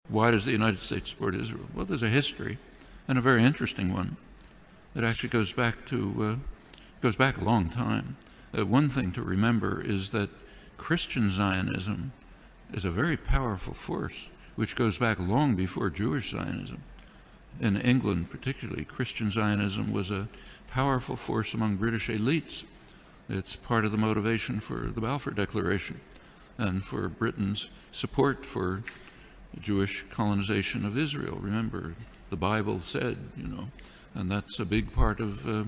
Why does the United States support Israel? Well, there's a history, and a very interesting one. It actually goes back a long time. One thing to remember is that Christian Zionism is a very powerful force, which goes back long before Jewish Zionism. In England particularly, Christian Zionism was a powerful force among British elites. It's part of the motivation for the Balfour Declaration and for Britain's support for Jewish colonization of Israel. Remember, the Bible said, and that's a big part of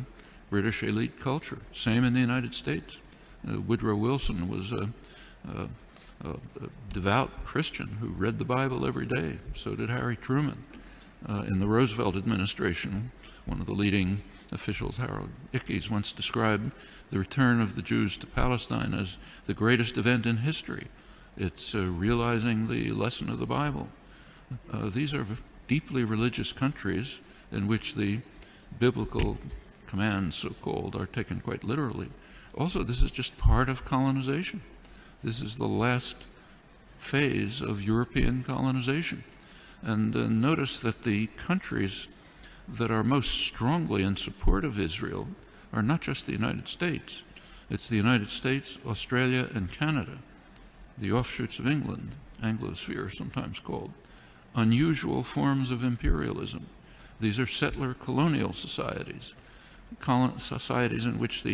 British elite culture. Same in the United States. Woodrow Wilson was a devout Christian who read the Bible every day. So did Harry Truman. In the Roosevelt administration, one of the leading officials, Harold Ickes, once described the return of the Jews to Palestine as the greatest event in history. It's realizing the lesson of the Bible. These are deeply religious countries in which the biblical commands, so-called, are taken quite literally. Also, this is just part of colonization. This is the last phase of European colonization. And notice that the countries that are most strongly in support of Israel are not just the United States. It's the United States, Australia, and Canada, the offshoots of England, Anglosphere sometimes called. Unusual forms of imperialism. These are settler colonial societies, societies in which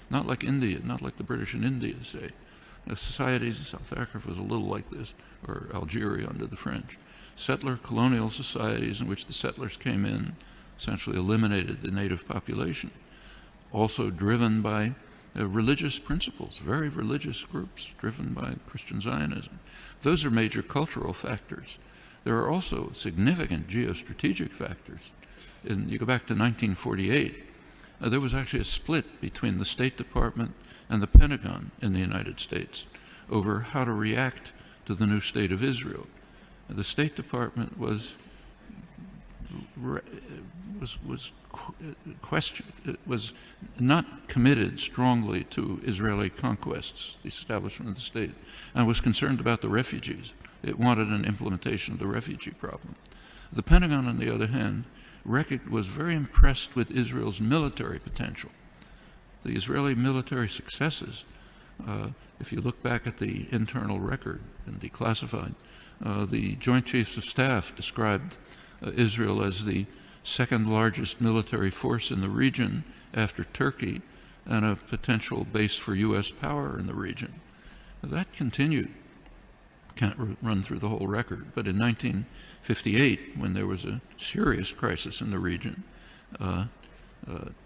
not like India, not like the British in India, say. Societies in South Africa was a little like this, or Algeria under the French. Settler colonial societies in which the settlers came in, essentially eliminated the native population, also driven by religious principles, very religious groups driven by Christian Zionism. Those are major cultural factors. There are also significant geostrategic factors. You go back to 1948, there was actually a split between the State Department and the Pentagon in the United States over how to react to the new state of Israel. The State Department was not committed strongly to Israeli conquests, the establishment of the state, and was concerned about the refugees. It wanted an implementation of the refugee problem. The Pentagon, on the other hand, was very impressed with Israel's military potential. The Israeli military successes, if you look back at the internal record and declassified, the Joint Chiefs of Staff described Israel as the second largest military force in the region after Turkey and a potential base for U.S. power in the region. That continued. Can't run through the whole record, but in 1958, when there was a serious crisis in the region,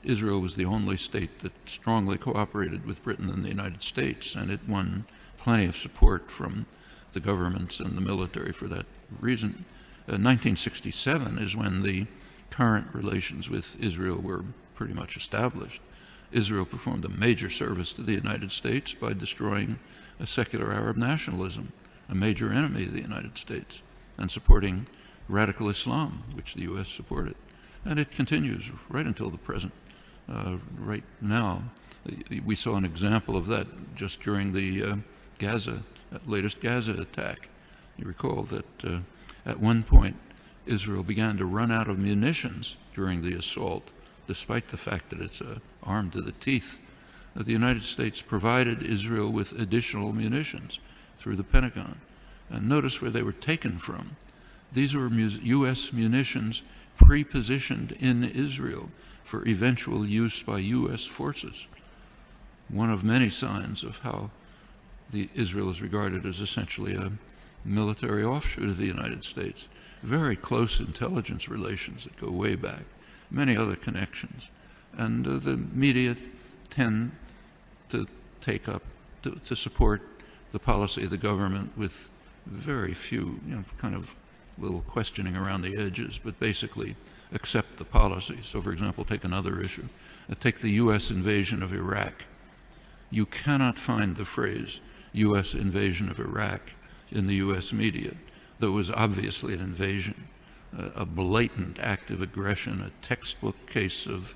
Israel was the only state that strongly cooperated with Britain and the United States, and it won plenty of support from the governments and the military for that reason. 1967 is when the current relations with Israel were pretty much established. Israel performed a major service to the United States by destroying a secular Arab nationalism, a major enemy of the United States, and supporting radical Islam, which the U.S. supported. And it continues right until the present. Right now, we saw an example of that just during the latest Gaza attack. You recall that at one point, Israel began to run out of munitions during the assault, despite the fact that it's armed to the teeth. The United States provided Israel with additional munitions through the Pentagon. And notice where they were taken from. These were U.S. munitions pre-positioned in Israel for eventual use by U.S. forces. One of many signs of how Israel is regarded as essentially a military offshoot of the United States. Very close intelligence relations that go way back, many other connections. And the media tend to take up, to support the policy of the government with very few, kind of little questioning around the edges, but basically accept the policy. So, for example, take another issue. Take the U.S. invasion of Iraq. You cannot find the phrase U.S. invasion of Iraq in the U.S. media, though it was obviously an invasion, a blatant act of aggression, a textbook case of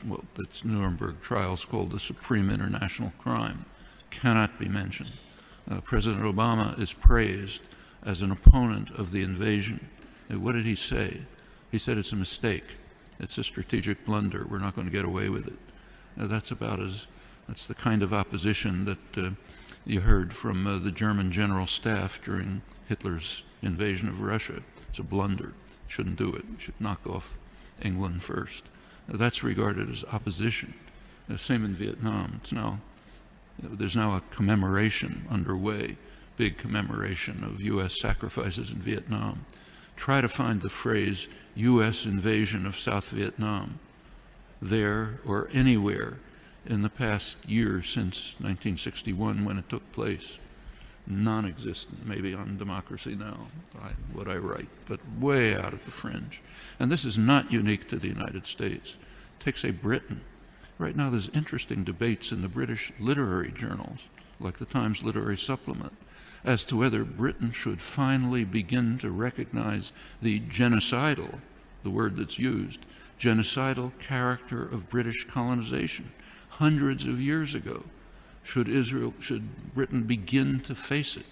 what the Nuremberg trials called the supreme international crime, cannot be mentioned. President Obama is praised as an opponent of the invasion. And what did he say? He said it's a mistake. It's a strategic blunder. We're not going to get away with it. Now, that's the kind of opposition that you heard from the German general staff during Hitler's invasion of Russia. It's a blunder. Shouldn't do it. Should knock off England first. Now, that's regarded as opposition. Same in Vietnam. There's now a commemoration underway, big commemoration of U.S. sacrifices in Vietnam. Try to find the phrase U.S. invasion of South Vietnam there or anywhere in the past year since 1961 when it took place. Non-existent, maybe on Democracy Now, what I write, but way out at the fringe. And this is not unique to the United States. Take, say, Britain. Right now there's interesting debates in the British literary journals, like the Times Literary Supplement, as to whether Britain should finally begin to recognize the genocidal, the word that's used, genocidal character of British colonization hundreds of years ago. Should Britain begin to face it?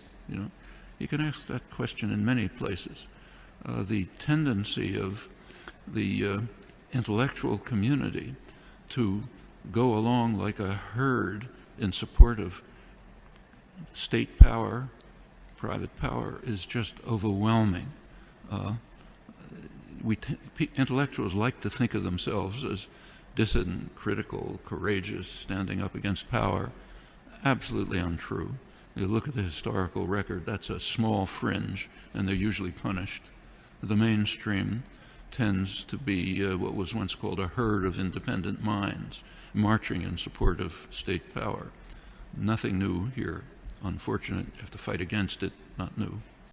You can ask that question in many places. The tendency of the intellectual community to go along like a herd in support of state power, private power, is just overwhelming. Intellectuals like to think of themselves as dissident, critical, courageous, standing up against power. Absolutely untrue. You look at the historical record, that's a small fringe, and they're usually punished. The mainstream tends to be what was once called a herd of independent minds, marching in support of state power. Nothing new here. Unfortunate, you have to fight against it, not new.